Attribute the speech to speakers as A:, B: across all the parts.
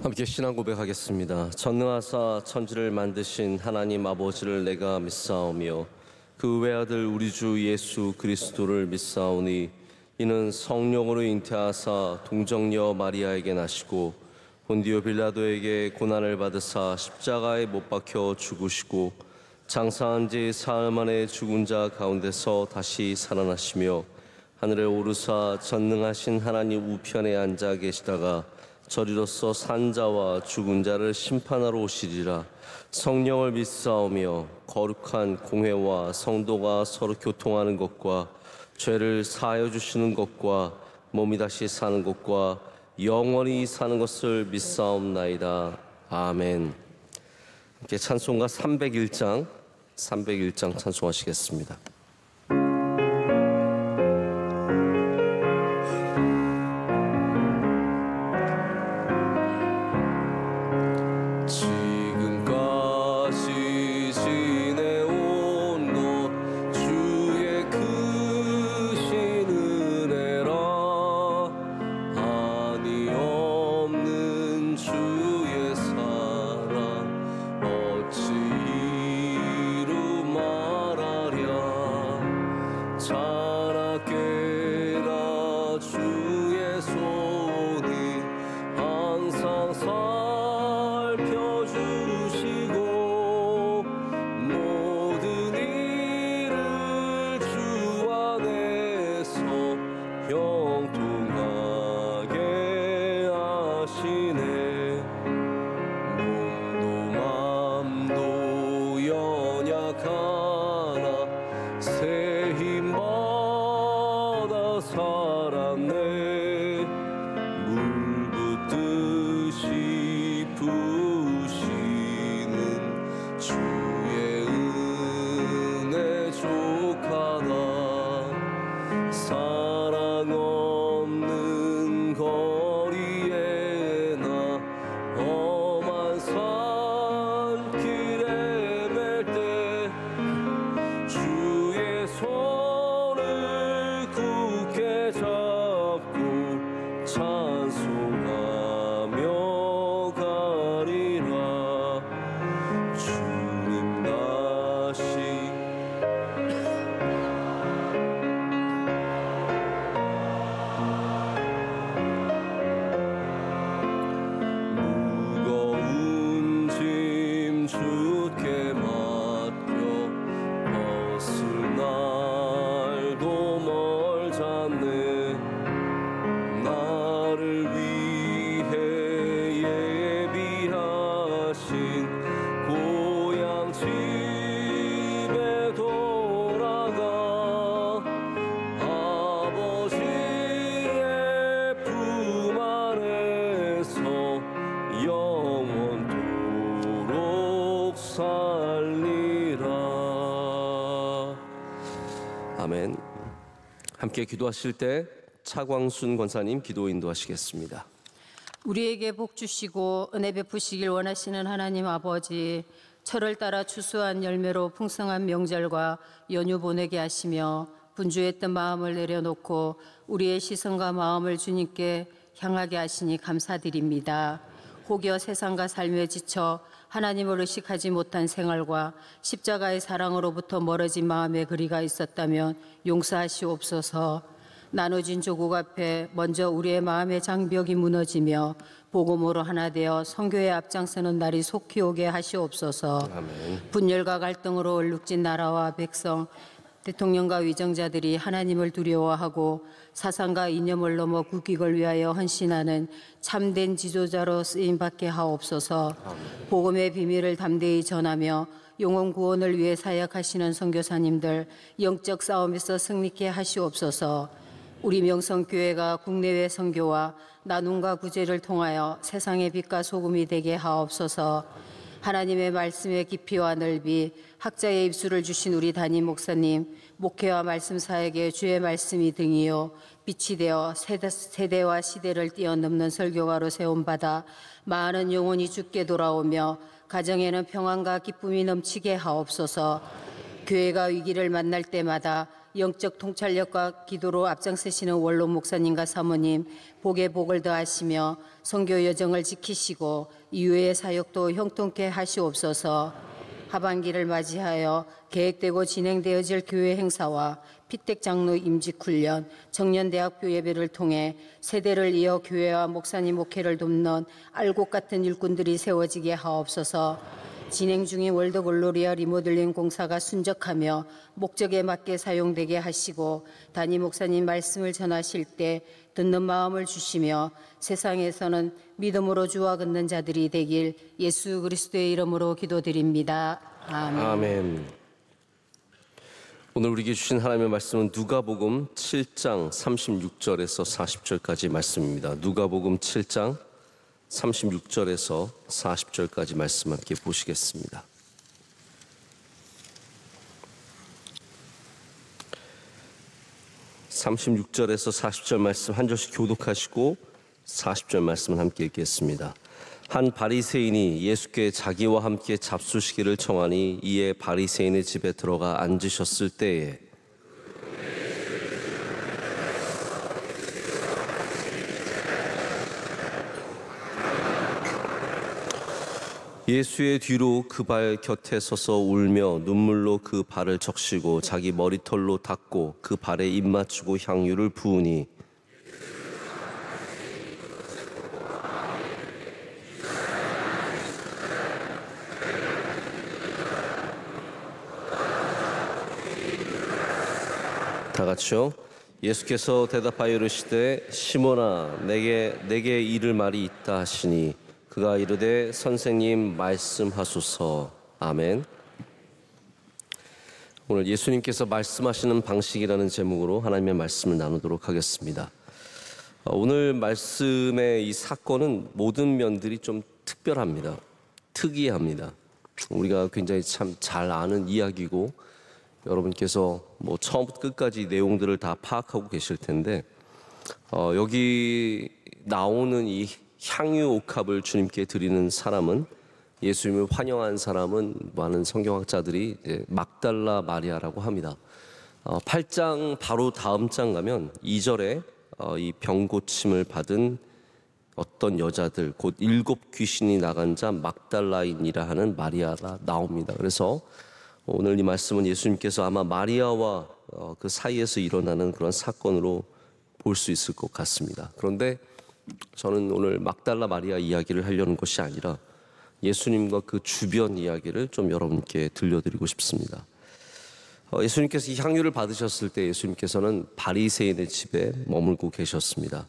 A: 함께 신앙 고백하겠습니다. 전능하사 천지를 만드신 하나님 아버지를 내가 믿사오며 그 외아들 우리 주 예수 그리스도를 믿사오니 이는 성령으로 잉태하사 동정녀 마리아에게 나시고 본디오 빌라도에게 고난을 받으사 십자가에 못 박혀 죽으시고 장사한 지 사흘 만에 죽은 자 가운데서 다시 살아나시며 하늘에 오르사 전능하신 하나님 우편에 앉아 계시다가 저리로서 산 자와 죽은 자를 심판하러 오시리라. 성령을 믿사오며 거룩한 공회와 성도가 서로 교통하는 것과 죄를 사하여 주시는 것과 몸이 다시 사는 것과 영원히 사는 것을 믿사옵나이다. 아멘. 함께 찬송가 301장 찬송하시겠습니다. 아멘. 함께 기도하실 때 차광순 권사님 기도 인도하시겠습니다.
B: 우리에게 복 주시고 은혜 베푸시길 원하시는 하나님 아버지, 철을 따라 추수한 열매로 풍성한 명절과 연휴 보내게 하시며 분주했던 마음을 내려놓고 우리의 시선과 마음을 주님께 향하게 하시니 감사드립니다. 혹여 세상과 삶에 지쳐 하나님을 의식하지 못한 생활과 십자가의 사랑으로부터 멀어진 마음의 거리가 있었다면 용서하시옵소서. 나눠진 조국 앞에 먼저 우리의 마음의 장벽이 무너지며 복음으로 하나 되어 선교에 앞장서는 날이 속히 오게 하시옵소서. 아멘. 분열과 갈등으로 얼룩진 나라와 백성, 대통령과 위정자들이 하나님을 두려워하고 사상과 이념을 넘어 국익을 위하여 헌신하는 참된 지도자로 쓰임받게 하옵소서. 복음의 비밀을 담대히 전하며 영혼 구원을 위해 사역하시는 선교사님들 영적 싸움에서 승리케 하시옵소서. 우리 명성교회가 국내외 선교와 나눔과 구제를 통하여 세상의 빛과 소금이 되게 하옵소서. 하나님의 말씀의 깊이와 넓이, 학자의 입술을 주신 우리 담임 목사님, 목회와 말씀 사역에 주의 말씀이 등이요 빛이 되어 세대와 시대를 뛰어넘는 설교가로 세움받아 많은 영혼이 주께 돌아오며 가정에는 평안과 기쁨이 넘치게 하옵소서. 교회가 위기를 만날 때마다 영적 통찰력과 기도로 앞장서시는 원로 목사님과 사모님 복에 복을 더하시며 선교 여정을 지키시고 이후의 사역도 형통케 하시옵소서. 하반기를 맞이하여 계획되고 진행되어질 교회 행사와 피택 장로 임직 훈련, 청년대학교 예배를 통해 세대를 이어 교회와 목사님 목회를 돕는 알곡 같은 일꾼들이 세워지게 하옵소서. 진행 중인 월드 글로리아 리모델링 공사가 순적하며 목적에 맞게 사용되게 하시고 담임 목사님 말씀을 전하실 때 듣는 마음을 주시며 세상에서는 믿음으로 주와 긋는 자들이 되길 예수 그리스도의 이름으로 기도드립니다. 아멘.
A: 아멘. 오늘 우리에게 주신 하나님의 말씀은 누가복음 7장 36절에서 40절까지 말씀입니다. 누가복음 7장 36절에서 40절까지 말씀 함께 보시겠습니다. (36절에서 40절) 말씀 한 절씩 교독하시고 40절 말씀을 함께 읽겠습니다. 한 바리새인이 예수께 자기와 함께 잡수시기를 청하니 이에 바리새인의 집에 들어가 앉으셨을 때에 예수의 뒤로 그 발 곁에 서서 울며 눈물로 그 발을 적시고 자기 머리털로 닦고 그 발에 입 맞추고 향유를 부으니 다 같이요. 예수께서 대답하여 이르시되 시몬아 내게 이를 말이 있다 하시니 그가 이르되 선생님 말씀하소서. 아멘. 오늘 예수님께서 말씀하시는 방식이라는 제목으로 하나님의 말씀을 나누도록 하겠습니다. 오늘 말씀의 이 사건은 모든 면들이 좀 특별합니다. 특이합니다. 우리가 굉장히 참 잘 아는 이야기고 여러분께서 뭐 처음부터 끝까지 내용들을 다 파악하고 계실 텐데 여기 나오는 이 향유 옥합을 주님께 드리는 사람은 예수님을 환영한 사람은 많은 성경학자들이 이제 막달라 마리아라고 합니다. 8장 바로 다음 장 가면 2절에 이 병 고침을 받은 어떤 여자들 곧 7 귀신이 나간 자 막달라인이라 하는 마리아가 나옵니다. 그래서 오늘 이 말씀은 예수님께서 아마 마리아와 그 사이에서 일어나는 그런 사건으로 볼 수 있을 것 같습니다. 그런데 저는 오늘 막달라 마리아 이야기를 하려는 것이 아니라 예수님과 그 주변 이야기를 좀 여러분께 들려드리고 싶습니다. 예수님께서 이 향유를 받으셨을 때 예수님께서는 바리새인의 집에 머물고 계셨습니다.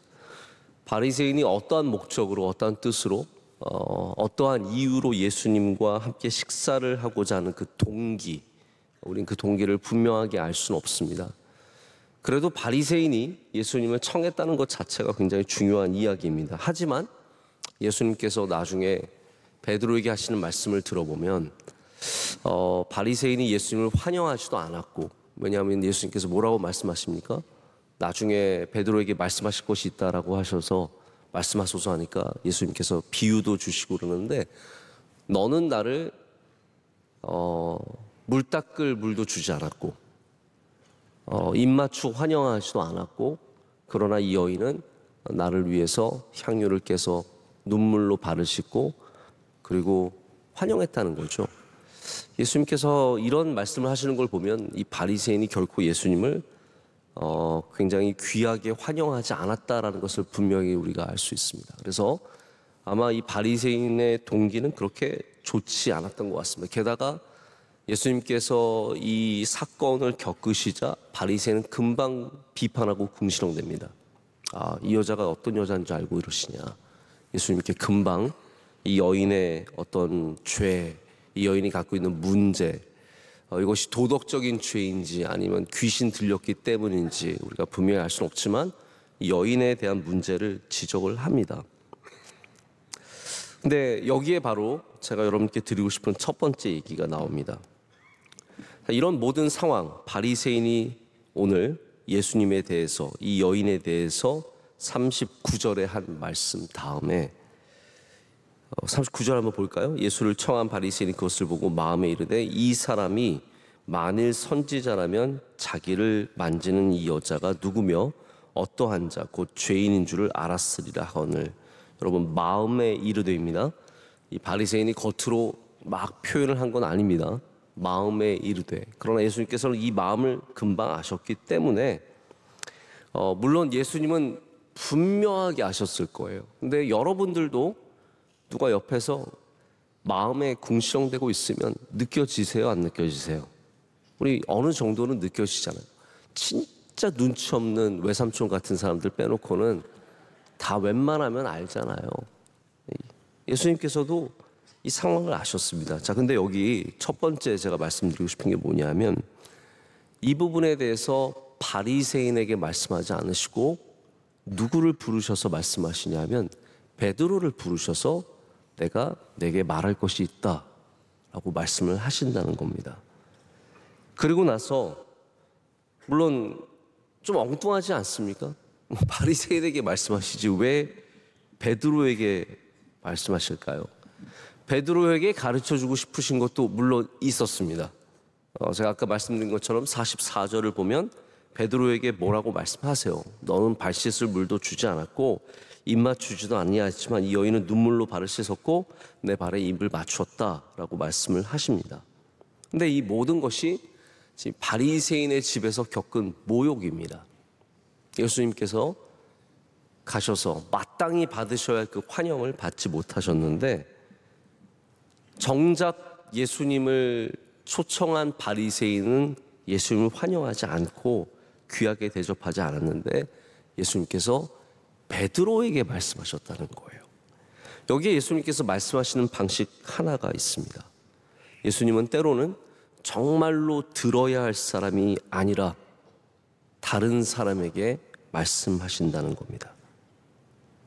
A: 바리새인이 어떠한 목적으로 어떠한 뜻으로 어떠한 이유로 예수님과 함께 식사를 하고자 하는 그 동기, 우린 그 동기를 분명하게 알 수는 없습니다. 그래도 바리새인이 예수님을 청했다는 것 자체가 굉장히 중요한 이야기입니다. 하지만 예수님께서 나중에 베드로에게 하시는 말씀을 들어보면 바리새인이 예수님을 환영하지도 않았고, 왜냐하면 예수님께서 뭐라고 말씀하십니까? 나중에 베드로에게 말씀하실 것이 있다라고 하셔서 말씀하소서 하니까 예수님께서 비유도 주시고 그러는데 너는 나를 물 닦을 물도 주지 않았고 입 맞추고 환영하지도 않았고, 그러나 이 여인은 나를 위해서 향유를 깨서 눈물로 발을 씻고 그리고 환영했다는 거죠. 예수님께서 이런 말씀을 하시는 걸 보면 이 바리새인이 결코 예수님을 굉장히 귀하게 환영하지 않았다라는 것을 분명히 우리가 알 수 있습니다. 그래서 아마 이 바리새인의 동기는 그렇게 좋지 않았던 것 같습니다. 게다가 예수님께서 이 사건을 겪으시자 바리새인은 금방 비판하고 궁시렁댑니다. 이 여자가 어떤 여자인 줄 알고 이러시냐. 예수님께 금방 이 여인의 어떤 죄, 이 여인이 갖고 있는 문제, 이것이 도덕적인 죄인지 아니면 귀신 들렸기 때문인지 우리가 분명히 알 수는 없지만 이 여인에 대한 문제를 지적을 합니다. 근데 여기에 바로 제가 여러분께 드리고 싶은 첫 번째 얘기가 나옵니다. 이런 모든 상황, 바리새인이 오늘 예수님에 대해서, 이 여인에 대해서 39절에 한 말씀 다음에 39절 한번 볼까요? 예수를 청한 바리새인이 그것을 보고 마음에 이르되 이 사람이 만일 선지자라면 자기를 만지는 이 여자가 누구며 어떠한 자 곧 죄인인 줄을 알았으리라 하거늘. 여러분, 마음에 이르되입니다. 이 바리새인이 겉으로 막 표현을 한 건 아닙니다. 마음에 이르되. 그러나 예수님께서는 이 마음을 금방 아셨기 때문에 물론 예수님은 분명하게 아셨을 거예요. 근데 여러분들도 누가 옆에서 마음에 궁시렁대고 있으면 느껴지세요? 안 느껴지세요? 우리 어느 정도는 느껴지잖아요. 진짜 눈치 없는 외삼촌 같은 사람들 빼놓고는 다 웬만하면 알잖아요. 예수님께서도 이 상황을 아셨습니다. 자, 근데 여기 첫 번째 제가 말씀드리고 싶은 게 뭐냐면 이 부분에 대해서 바리새인에게 말씀하지 않으시고 누구를 부르셔서 말씀하시냐면 베드로를 부르셔서 내게 말할 것이 있다 라고 말씀을 하신다는 겁니다. 그리고 나서 물론 좀 엉뚱하지 않습니까? 바리새인에게 말씀하시지 왜 베드로에게 말씀하실까요? 베드로에게 가르쳐주고 싶으신 것도 물론 있었습니다. 제가 아까 말씀드린 것처럼 44절을 보면 베드로에게 뭐라고 말씀하세요? 너는 발 씻을 물도 주지 않았고 입 맞추지도 아니하지만 이 여인은 눈물로 발을 씻었고 내 발에 입을 맞추었다라고 말씀을 하십니다. 근데 이 모든 것이 지금 바리새인의 집에서 겪은 모욕입니다. 예수님께서 가셔서 마땅히 받으셔야 할 그 환영을 받지 못하셨는데 정작 예수님을 초청한 바리새인은 예수님을 환영하지 않고 귀하게 대접하지 않았는데 예수님께서 베드로에게 말씀하셨다는 거예요. 여기에 예수님께서 말씀하시는 방식 하나가 있습니다. 예수님은 때로는 정말로 들어야 할 사람이 아니라 다른 사람에게 말씀하신다는 겁니다.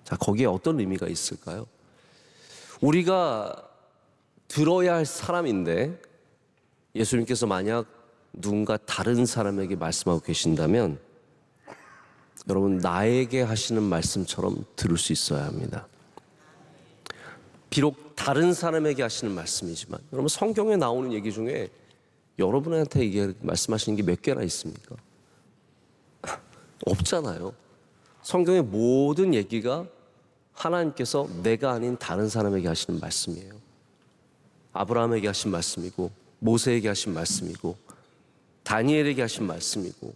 A: 자, 거기에 어떤 의미가 있을까요? 우리가 들어야 할 사람인데 예수님께서 만약 누군가 다른 사람에게 말씀하고 계신다면 여러분, 나에게 하시는 말씀처럼 들을 수 있어야 합니다. 비록 다른 사람에게 하시는 말씀이지만 여러분, 성경에 나오는 얘기 중에 여러분한테 이게 말씀하시는 게 몇 개나 있습니까? 없잖아요. 성경의 모든 얘기가 하나님께서 내가 아닌 다른 사람에게 하시는 말씀이에요. 아브라함에게 하신 말씀이고 모세에게 하신 말씀이고 다니엘에게 하신 말씀이고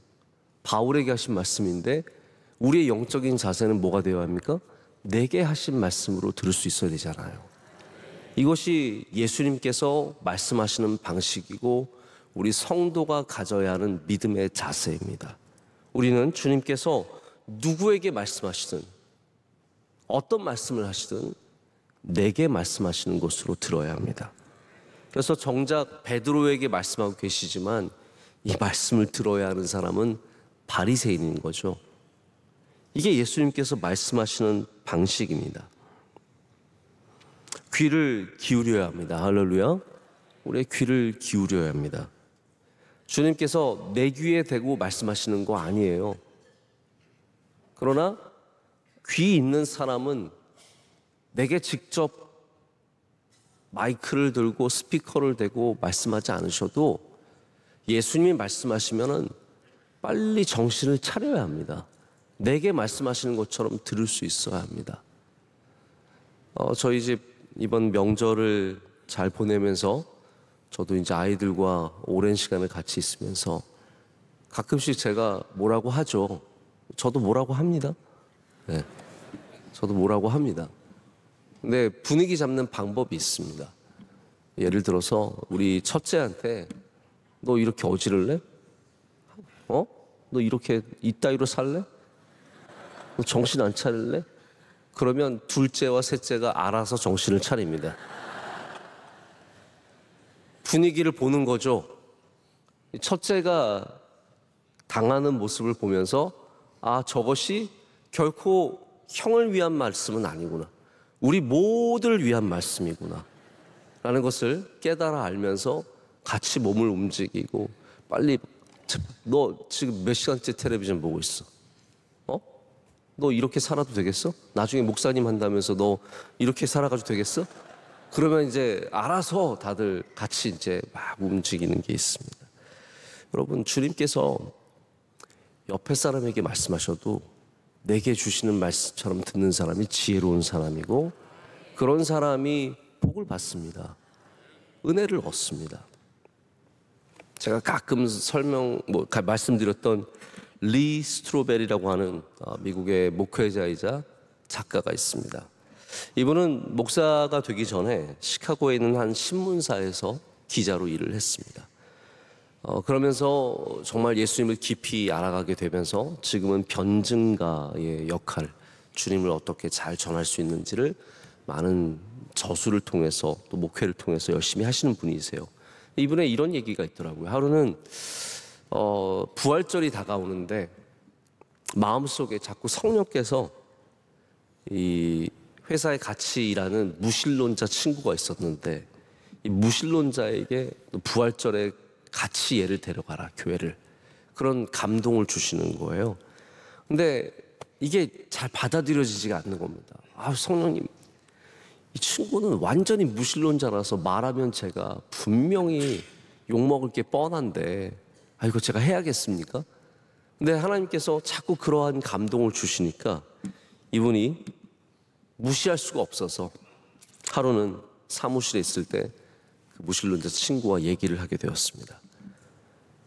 A: 바울에게 하신 말씀인데 우리의 영적인 자세는 뭐가 되어야 합니까? 내게 하신 말씀으로 들을 수 있어야 되잖아요. 이것이 예수님께서 말씀하시는 방식이고 우리 성도가 가져야 하는 믿음의 자세입니다. 우리는 주님께서 누구에게 말씀하시든 어떤 말씀을 하시든 내게 말씀하시는 것으로 들어야 합니다. 그래서 정작 베드로에게 말씀하고 계시지만 이 말씀을 들어야 하는 사람은 바리새인인 거죠. 이게 예수님께서 말씀하시는 방식입니다. 귀를 기울여야 합니다. 할렐루야. 우리의 귀를 기울여야 합니다. 주님께서 내 귀에 대고 말씀하시는 거 아니에요. 그러나 귀 있는 사람은 내게 직접 마이크를 들고 스피커를 대고 말씀하지 않으셔도 예수님이 말씀하시면은 빨리 정신을 차려야 합니다. 내게 말씀하시는 것처럼 들을 수 있어야 합니다. 저희 집 이번 명절을 잘 보내면서 저도 이제 아이들과 오랜 시간을 같이 있으면서 가끔씩 제가 뭐라고 하죠. 저도 뭐라고 합니다. 네, 저도 뭐라고 합니다. 근데 분위기 잡는 방법이 있습니다. 예를 들어서 우리 첫째한테 너 이렇게 어지를래? 너 이렇게 이따위로 살래? 너 정신 안 차릴래? 그러면 둘째와 셋째가 알아서 정신을 차립니다. 분위기를 보는 거죠. 첫째가 당하는 모습을 보면서 아, 저것이 결코 형을 위한 말씀은 아니구나. 우리 모두를 위한 말씀이구나 라는 것을 깨달아 알면서 같이 몸을 움직이고 빨리 너 지금 몇 시간째 텔레비전 보고 있어? 너 이렇게 살아도 되겠어? 나중에 목사님 한다면서 너 이렇게 살아가지고 되겠어? 그러면 이제 알아서 다들 같이 이제 막 움직이는 게 있습니다. 여러분, 주님께서 옆에 사람에게 말씀하셔도 내게 주시는 말씀처럼 듣는 사람이 지혜로운 사람이고, 그런 사람이 복을 받습니다. 은혜를 얻습니다. 제가 가끔 말씀드렸던 리 스트로벨이라고 하는 미국의 목회자이자 작가가 있습니다. 이분은 목사가 되기 전에 시카고에 있는 한 신문사에서 기자로 일을 했습니다. 그러면서 정말 예수님을 깊이 알아가게 되면서 지금은 변증가의 역할, 주님을 어떻게 잘 전할 수 있는지를 많은 저수를 통해서 또 목회를 통해서 열심히 하시는 분이세요. 이분의 이런 얘기가 있더라고요. 하루는 부활절이 다가오는데 마음속에 자꾸 성령께서 이 회사에 같이 일하는 무신론자 친구가 있었는데, 이 무신론자에게 부활절에 같이 얘를 데려가라, 교회를. 그런 감동을 주시는 거예요. 근데 이게 잘 받아들여지지가 않는 겁니다. 성령님, 이 친구는 완전히 무신론자라서 말하면 제가 분명히 욕먹을 게 뻔한데 이거 제가 해야겠습니까? 근데 하나님께서 자꾸 그러한 감동을 주시니까 이분이 무시할 수가 없어서 하루는 사무실에 있을 때 그 무신론자 친구와 얘기를 하게 되었습니다.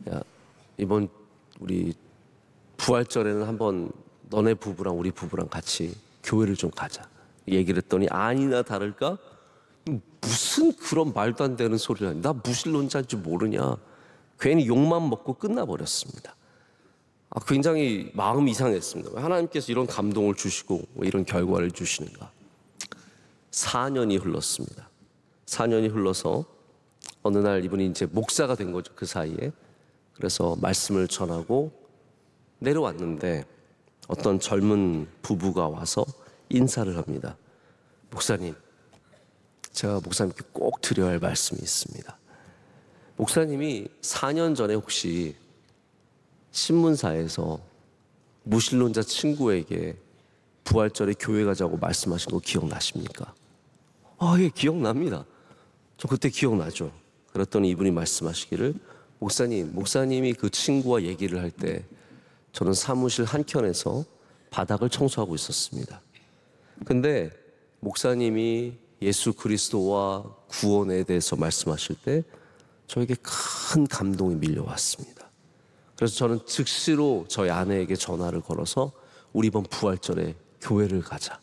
A: 야, 이번 우리 부활절에는 한번 너네 부부랑 우리 부부랑 같이 교회를 좀 가자. 얘기를 했더니 아니나 다를까 무슨 그런 말도 안 되는 소리를 하니, 나 무신론자인 줄 모르냐. 괜히 욕만 먹고 끝나버렸습니다. 굉장히 마음이 이상했습니다. 왜 하나님께서 이런 감동을 주시고 이런 결과를 주시는가. 4년이 흘렀습니다. 4년이 흘러서 어느 날 이분이 이제 목사가 된 거죠, 그 사이에. 그래서 말씀을 전하고 내려왔는데 어떤 젊은 부부가 와서 인사를 합니다. 목사님, 제가 목사님께 꼭 드려야 할 말씀이 있습니다. 목사님이 4년 전에 혹시 신문사에서 무신론자 친구에게 부활절에 교회 가자고 말씀하신 거 기억나십니까? 예, 기억납니다. 저 그때 기억나죠. 그랬더니 이분이 말씀하시기를, 목사님이 그 친구와 얘기를 할 때 저는 사무실 한켠에서 바닥을 청소하고 있었습니다. 근데 목사님이 예수 그리스도와 구원에 대해서 말씀하실 때 저에게 큰 감동이 밀려왔습니다. 그래서 저는 즉시로 저희 아내에게 전화를 걸어서 우리 이번 부활절에 교회를 가자,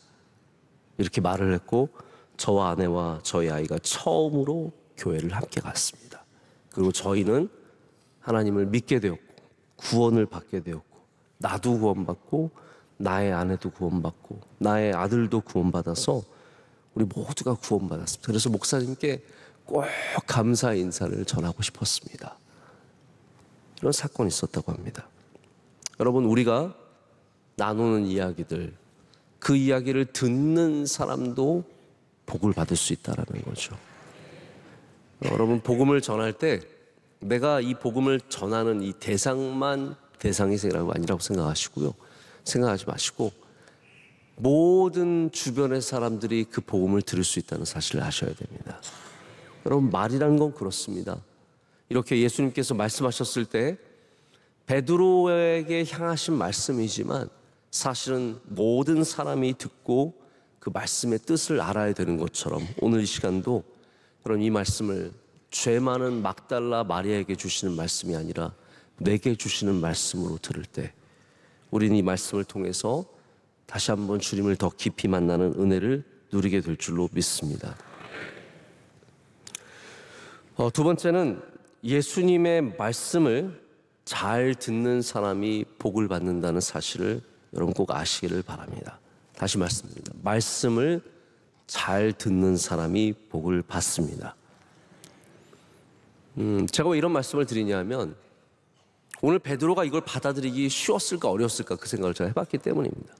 A: 이렇게 말을 했고, 저와 아내와 저희 아이가 처음으로 교회를 함께 갔습니다. 그리고 저희는 하나님을 믿게 되었고 구원을 받게 되었고, 나도 구원받고 나의 아내도 구원받고 나의 아들도 구원받아서 우리 모두가 구원받았습니다. 그래서 목사님께 꼭 감사의 인사를 전하고 싶었습니다. 이런 사건이 있었다고 합니다. 여러분, 우리가 나누는 이야기들, 그 이야기를 듣는 사람도 복을 받을 수 있다는 거죠. 여러분, 복음을 전할 때 내가 이 복음을 전하는 이 대상만 대상이라고 아니라고 생각하지 마시고 모든 주변의 사람들이 그 복음을 들을 수 있다는 사실을 아셔야 됩니다. 여러분, 말이라는 건 그렇습니다. 이렇게 예수님께서 말씀하셨을 때 베드로에게 향하신 말씀이지만 사실은 모든 사람이 듣고 그 말씀의 뜻을 알아야 되는 것처럼 오늘 이 시간도 여러분, 이 말씀을 죄 많은 막달라 마리아에게 주시는 말씀이 아니라 내게 주시는 말씀으로 들을 때 우리는 이 말씀을 통해서 다시 한번 주님을 더 깊이 만나는 은혜를 누리게 될 줄로 믿습니다. 두 번째는 예수님의 말씀을 잘 듣는 사람이 복을 받는다는 사실을 여러분 꼭 아시기를 바랍니다. 다시 말씀드립니다. 말씀을 잘 듣는 사람이 복을 받습니다. 제가 왜 이런 말씀을 드리냐면 오늘 베드로가 이걸 받아들이기 쉬웠을까 어려웠을까 그 생각을 제가 해봤기 때문입니다.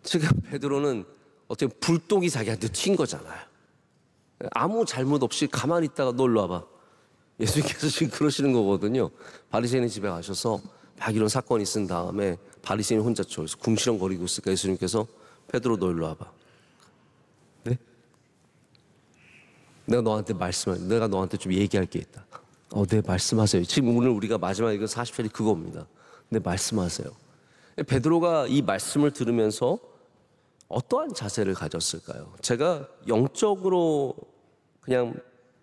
A: 지금 베드로는 어떻게 불독이 자기한테 튄 거잖아요. 아무 잘못 없이 가만히 있다가 너 일로 와봐. 예수님께서 지금 그러시는 거거든요. 바리새인 집에 가셔서 막 이런 사건이 있은 다음에 바리새인 혼자 저기서 궁시렁거리고 있으니까 예수님께서 베드로 너 일로 와봐. 네? 내가 너한테 좀 얘기할 게 있다. 네, 말씀하세요. 지금 오늘 우리가 마지막 이거 40절이 그겁니다. 네, 말씀하세요. 베드로가 이 말씀을 들으면서 어떠한 자세를 가졌을까요? 제가 영적으로 그냥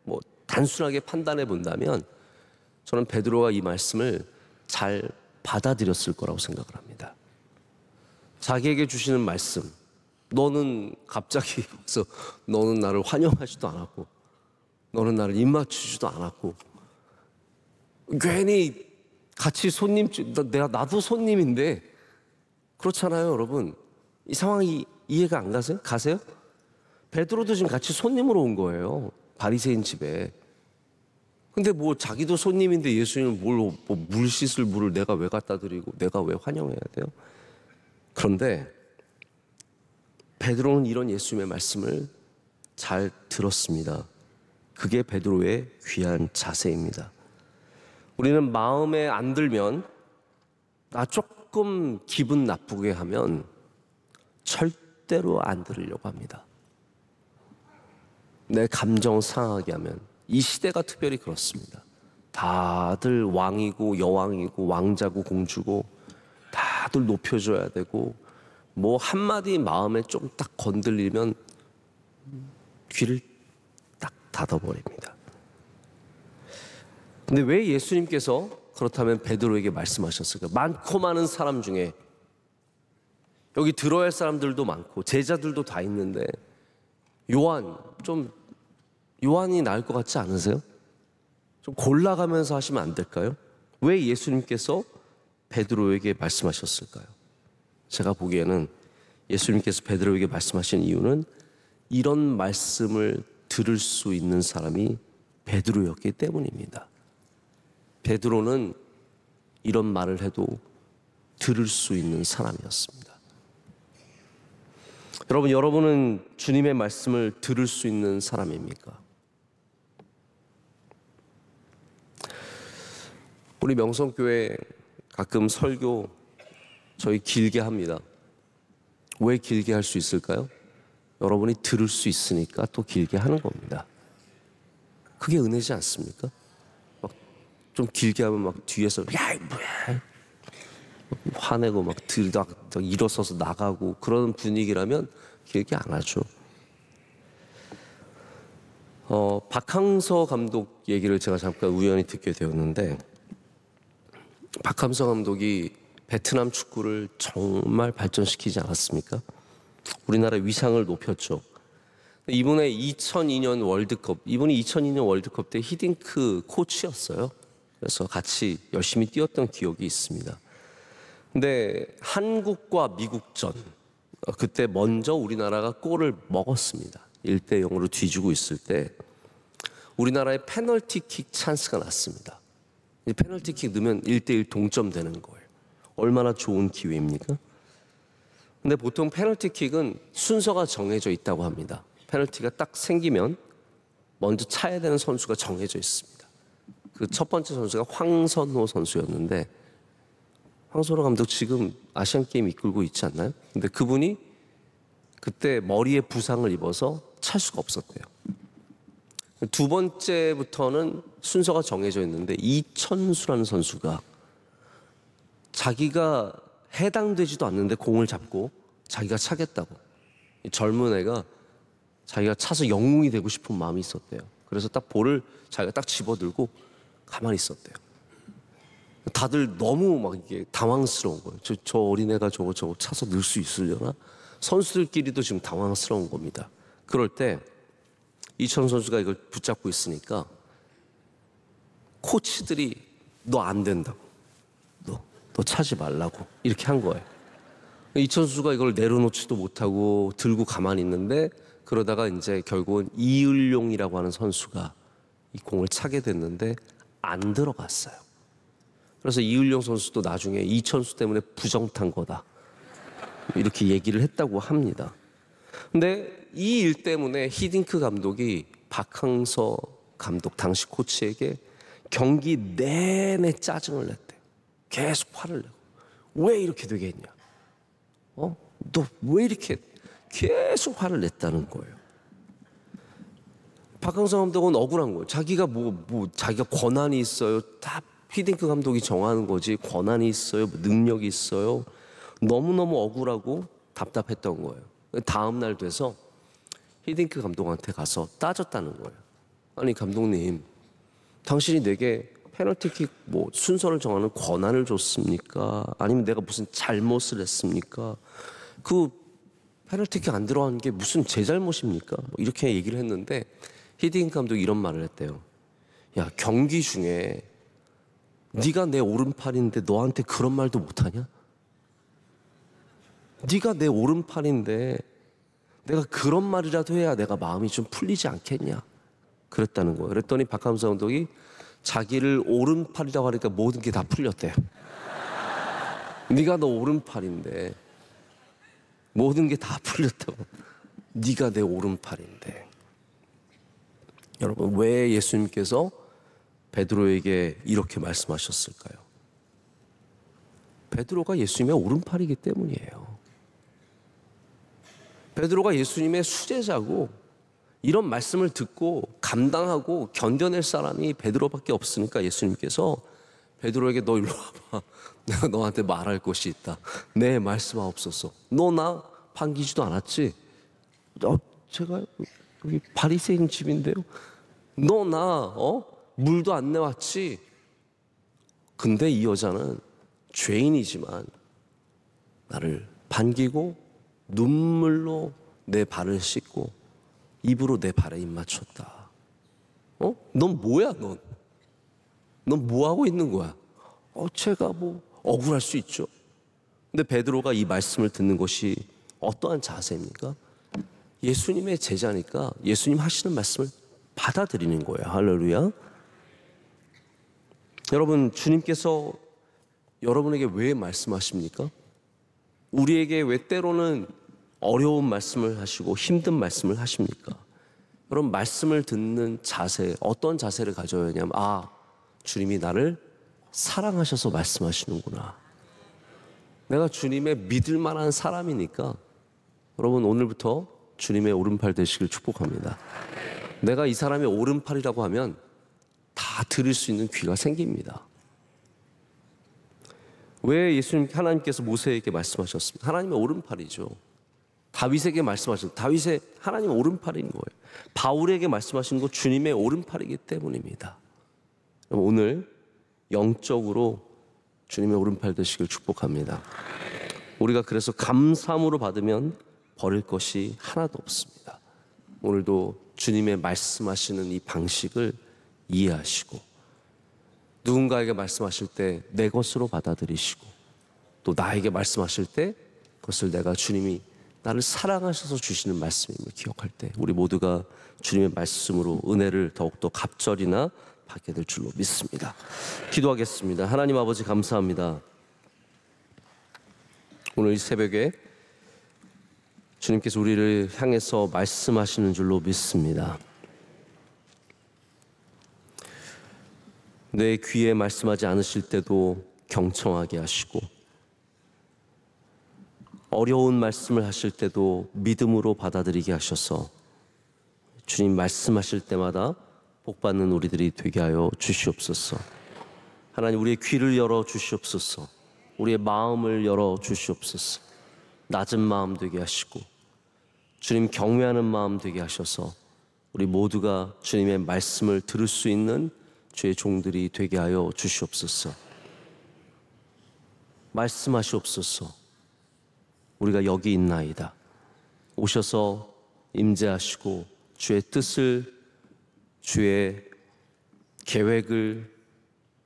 A: 뭐 단순하게 판단해 본다면 저는 베드로가 이 말씀을 잘 받아들였을 거라고 생각을 합니다. 자기에게 주시는 말씀, 너는 갑자기 와서 너는 나를 환영하지도 않았고 너는 나를 입맞추지도 않았고 괜히 같이 손님, 나도 손님인데 그렇잖아요, 여러분. 이 상황이 이해가 안 가세요? 베드로도 지금 같이 손님으로 온 거예요, 바리새인 집에. 근데 뭐 자기도 손님인데 예수님을 물 씻을 물을 내가 왜 갖다 드리고 내가 왜 환영해야 돼요? 그런데 베드로는 이런 예수님의 말씀을 잘 들었습니다. 그게 베드로의 귀한 자세입니다. 우리는 마음에 안 들면, 나 조금 기분 나쁘게 하면 절대로 안 들으려고 합니다. 내 감정 상하게 하면. 이 시대가 특별히 그렇습니다. 다들 왕이고 여왕이고 왕자고 공주고 다들 높여줘야 되고, 뭐 한마디 마음에 좀 딱 건들리면 귀를 딱 닫아버립니다. 근데 왜 예수님께서 그렇다면 베드로에게 말씀하셨을까요? 많고 많은 사람 중에, 여기 들어야 할 사람들도 많고 제자들도 다 있는데 요한이 나을 것 같지 않으세요? 좀 골라가면서 하시면 안 될까요? 왜 예수님께서 베드로에게 말씀하셨을까요? 제가 보기에는 예수님께서 베드로에게 말씀하신 이유는 이런 말씀을 들을 수 있는 사람이 베드로였기 때문입니다. 베드로는 이런 말을 해도 들을 수 있는 사람이었습니다. 여러분은 주님의 말씀을 들을 수 있는 사람입니까? 우리 명성교회 가끔 설교 저희 길게 합니다. 왜 길게 할 수 있을까요? 여러분이 들을 수 있으니까 또 길게 하는 겁니다. 그게 은혜지 않습니까? 막 좀 길게 하면 막 뒤에서 야 뭐야 화내고 막 들다 일어서서 나가고 그런 분위기라면 길게 안 하죠. 박항서 감독 얘기를 제가 잠깐 우연히 듣게 되었는데, 박항서 감독이 베트남 축구를 정말 발전시키지 않았습니까? 우리나라 위상을 높였죠. 이분이 2002년 월드컵 때 히딩크 코치였어요. 그래서 같이 열심히 뛰었던 기억이 있습니다. 근데 한국과 미국전, 그때 먼저 우리나라가 골을 먹었습니다. 1대0으로 뒤지고 있을 때 우리나라의 페널티킥 찬스가 났습니다. 페널티킥 넣으면 1대1 동점되는 거예요. 얼마나 좋은 기회입니까? 근데 보통 페널티킥은 순서가 정해져 있다고 합니다. 페널티가 딱 생기면 먼저 차야 되는 선수가 정해져 있습니다. 그 첫 번째 선수가 황선호 선수였는데, 황선호 감독 지금 아시안게임 이끌고 있지 않나요? 근데 그분이 그때 머리에 부상을 입어서 찰 수가 없었대요. 두 번째부터는 순서가 정해져 있는데, 이천수라는 선수가 자기가 해당되지도 않는데 공을 잡고 자기가 차겠다고, 젊은 애가 자기가 차서 영웅이 되고 싶은 마음이 있었대요. 그래서 딱 볼을 자기가 딱 집어들고 가만히 있었대요. 다들 너무 막 이게 당황스러운 거예요. 저 어린애가 저거 차서 넣을 수 있으려나? 선수들끼리도 지금 당황스러운 겁니다. 그럴 때 이천 선수가 이걸 붙잡고 있으니까 코치들이 너 안 된다고, 너 차지 말라고 이렇게 한 거예요. 이천 선수가 이걸 내려놓지도 못하고 들고 가만히 있는데, 그러다가 이제 결국은 이을용이라고 하는 선수가 이 공을 차게 됐는데 안 들어갔어요. 그래서 이을용 선수도 나중에 이천수 때문에 부정탄 거다 이렇게 얘기를 했다고 합니다. 근데 이 일 때문에 히딩크 감독이 박항서 감독 당시 코치에게 경기 내내 짜증을 냈대요. 계속 화를 내고, 왜 이렇게 되겠냐? 너 왜 이렇게 계속 화를 냈다는 거예요. 박항서 감독은 억울한 거예요. 자기가 자기가 권한이 있어요. 다 히딩크 감독이 정하는 거지. 권한이 있어요. 능력이 있어요. 너무너무 억울하고 답답했던 거예요. 다음 날 돼서 히딩크 감독한테 가서 따졌다는 거예요. 아니 감독님, 당신이 내게 페널티킥 순서를 정하는 권한을 줬습니까? 아니면 내가 무슨 잘못을 했습니까? 그 페널티킥 안 들어간 게 무슨 제 잘못입니까? 이렇게 얘기를 했는데 히딩크 감독이 이런 말을 했대요. 야, 경기 중에 네가 내 오른팔인데 너한테 그런 말도 못하냐? 네가 내 오른팔인데 내가 그런 말이라도 해야 내가 마음이 좀 풀리지 않겠냐? 그랬다는 거예요. 그랬더니 박항서 감독이 자기를 오른팔이라고 하니까 모든 게 다 풀렸대요. 네가 너 오른팔인데 모든 게 다 풀렸다고. 네가 내 오른팔인데. 여러분, 왜 예수님께서 베드로에게 이렇게 말씀하셨을까요? 베드로가 예수님의 오른팔이기 때문이에요. 베드로가 예수님의 수제자고 이런 말씀을 듣고 감당하고 견뎌낼 사람이 베드로밖에 없으니까 예수님께서 베드로에게 너 일로 와봐. 내가 너한테 말할 것이 있다. 내 말씀하옵소서. 너 나 반기지도 않았지? 제가 여기 바리새인 집인데요. 너 나 물도 안 내왔지? 근데 이 여자는 죄인이지만 나를 반기고 눈물로 내 발을 씻고 입으로 내 발에 입 맞췄다. 넌 뭐야, 넌? 넌 뭐 하고 있는 거야? 제가 억울할 수 있죠. 근데 베드로가 이 말씀을 듣는 것이 어떠한 자세입니까? 예수님의 제자니까 예수님 하시는 말씀을 받아들이는 거예요. 할렐루야. 여러분, 주님께서 여러분에게 왜 말씀하십니까? 우리에게 왜 때로는 어려운 말씀을 하시고 힘든 말씀을 하십니까? 여러분, 말씀을 듣는 자세, 어떤 자세를 가져야 하냐면, 주님이 나를 사랑하셔서 말씀하시는구나. 내가 주님의 믿을 만한 사람이니까 여러분, 오늘부터 주님의 오른팔 되시길 축복합니다. 내가 이 사람의 오른팔이라고 하면 다 들을 수 있는 귀가 생깁니다. 왜 하나님께서 모세에게 말씀하셨습니까? 하나님의 오른팔이죠. 다윗에게 말씀하신 다윗의 하나님의 오른팔인 거예요. 바울에게 말씀하신 거 주님의 오른팔이기 때문입니다. 오늘 영적으로 주님의 오른팔 되시길 축복합니다. 우리가 그래서 감사함으로 받으면 버릴 것이 하나도 없습니다. 오늘도 주님의 말씀하시는 이 방식을 이해하시고 누군가에게 말씀하실 때 내 것으로 받아들이시고 또 나에게 말씀하실 때 그것을 내가 주님이 나를 사랑하셔서 주시는 말씀임을 기억할 때 우리 모두가 주님의 말씀으로 은혜를 더욱더 갑절이나 받게 될 줄로 믿습니다. 기도하겠습니다. 하나님 아버지 감사합니다. 오늘 이 새벽에 주님께서 우리를 향해서 말씀하시는 줄로 믿습니다. 내 귀에 말씀하지 않으실 때도 경청하게 하시고 어려운 말씀을 하실 때도 믿음으로 받아들이게 하셔서 주님 말씀하실 때마다 복받는 우리들이 되게 하여 주시옵소서. 하나님, 우리의 귀를 열어 주시옵소서. 우리의 마음을 열어 주시옵소서. 낮은 마음 되게 하시고 주님 경외하는 마음 되게 하셔서 우리 모두가 주님의 말씀을 들을 수 있는 주의 종들이 되게 하여 주시옵소서. 말씀하시옵소서. 우리가 여기 있나이다. 오셔서 임재하시고 주의 뜻을, 주의 계획을,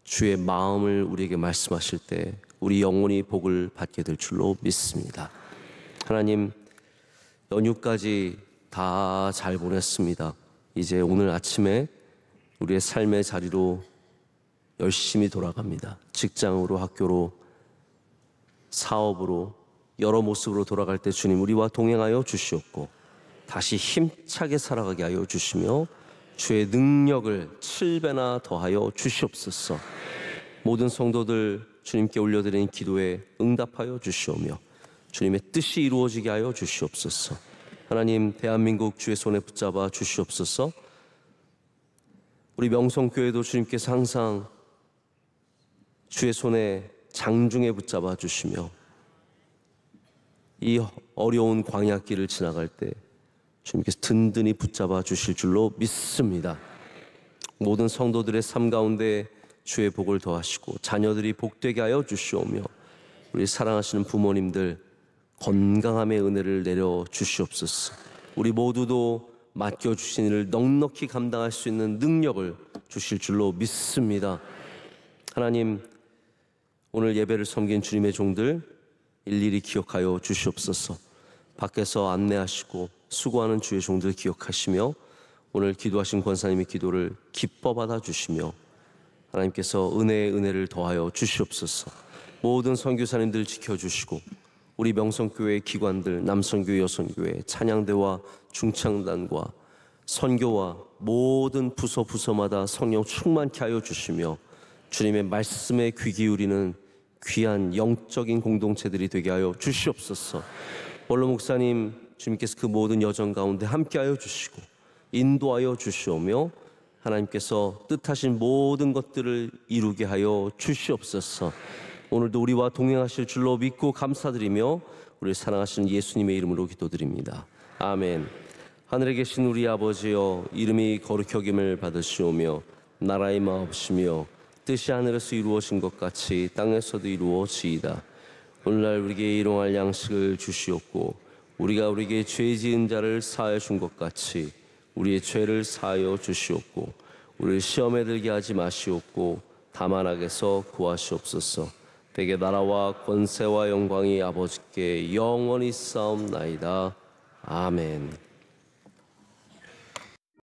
A: 주의 마음을 우리에게 말씀하실 때 우리 영혼이 복을 받게 될 줄로 믿습니다. 하나님, 연휴까지 다 잘 보냈습니다. 이제 오늘 아침에 우리의 삶의 자리로 열심히 돌아갑니다. 직장으로, 학교로, 사업으로, 여러 모습으로 돌아갈 때 주님 우리와 동행하여 주시옵고 다시 힘차게 살아가게 하여 주시며 주의 능력을 7배나 더하여 주시옵소서. 모든 성도들 주님께 올려드리는 기도에 응답하여 주시오며 주님의 뜻이 이루어지게 하여 주시옵소서. 하나님, 대한민국 주의 손에 붙잡아 주시옵소서. 우리 명성교회도 주님께서 항상 주의 손에 장중에 붙잡아 주시며 이 어려운 광야길을 지나갈 때 주님께서 든든히 붙잡아 주실 줄로 믿습니다. 모든 성도들의 삶 가운데 주의 복을 더하시고 자녀들이 복되게 하여 주시오며 우리 사랑하시는 부모님들 건강함의 은혜를 내려 주시옵소서. 우리 모두도 맡겨주신 일을 넉넉히 감당할 수 있는 능력을 주실 줄로 믿습니다. 하나님, 오늘 예배를 섬긴 주님의 종들 일일이 기억하여 주시옵소서. 밖에서 안내하시고 수고하는 주의 종들 기억하시며 오늘 기도하신 권사님의 기도를 기뻐 받아주시며 하나님께서 은혜의 은혜를 더하여 주시옵소서. 모든 선교사님들 지켜주시고 우리 명성교회 기관들, 남성교회, 여성교회, 찬양대와 중창단과 선교와 모든 부서마다 성령 충만케 하여 주시며 주님의 말씀에 귀 기울이는 귀한 영적인 공동체들이 되게 하여 주시옵소서. 원로 목사님, 주님께서 그 모든 여정 가운데 함께하여 주시고 인도하여 주시오며 하나님께서 뜻하신 모든 것들을 이루게 하여 주시옵소서. 오늘도 우리와 동행하실 줄로 믿고 감사드리며 우리 사랑하시는 예수님의 이름으로 기도드립니다. 아멘. 하늘에 계신 우리 아버지여, 이름이 거룩히 여김을 받으시오며 나라의 마옵시며 뜻이 하늘에서 이루어진 것 같이 땅에서도 이루어지이다. 오늘날 우리에게 일용할 양식을 주시옵고 우리가 우리에게 죄 지은 자를 사하여 준 것 같이 우리의 죄를 사하여 주시옵고 우리를 시험에 들게 하지 마시옵고 다만 악에서 구하시옵소서. 대개 나라와 권세와 영광이 아버지께 영원히 싸움나이다. 아멘.